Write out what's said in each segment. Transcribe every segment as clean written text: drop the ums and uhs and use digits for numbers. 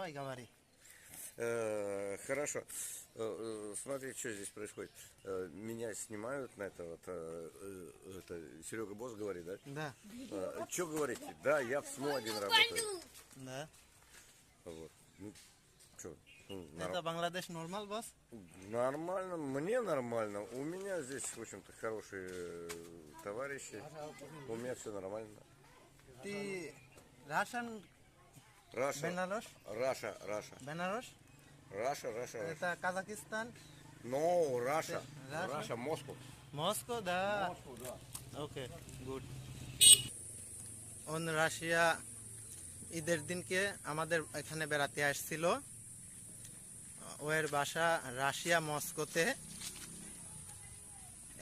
Давай говори. Хорошо. Смотри, что здесь происходит. Меня снимают на это вот. Это Серега Босс говорит, да? Да. Что говорите? Да, я в СМУ один работаю. Да. Вот. Ну, что? Это Бангладеш нормал, босс? Нормально, мне нормально. У меня здесь, в общем-то, хорошие товарищи. У меня все нормально. Ты Russian Раша. Belarus? Раша. Belarus? Раша. Это Казахстан? No, Раша. Russia? Раша, Москва. Moscow, да. Москва, да. Okay, good. Russia ঈদের দিনকে আমাদের এখানে বেড়াতে আসছিল। ওর বাসা রাশিয়া মস্কোতে।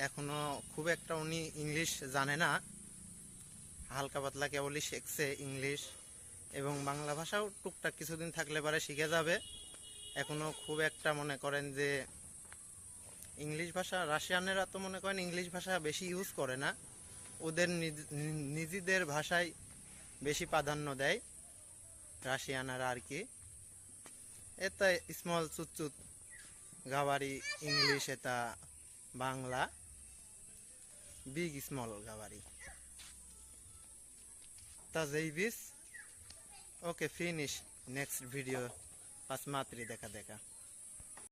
এখনো খুব একটা উনি ইংলিশ জানে না, হালকা পাতলা কেবলই শিখছে ইংলিশ, এবং বাংলা ভাষাও টুকটাক কিছুদিন থাকলে পরে শিখে যাবে। এখনো খুব একটা মনে করেন যে ইংলিশ ভাষা, রাশিয়ানেরা তো মনে করেন ইংলিশ ভাষা বেশি ইউজ করে না, ওদের নিজেদের ভাষায় বেশি প্রাধান্য দেয় রাশিয়ানারা আর কি। এটা স্মল চুচুত গাওয়ারি ইংলিশ, এটা বাংলা বিগ স্মল গাওয়ারি তা জেইবিস। ওকে ফিনিশ, নেক্সট ভিডিও পাঁচ মাত্রি দেখা।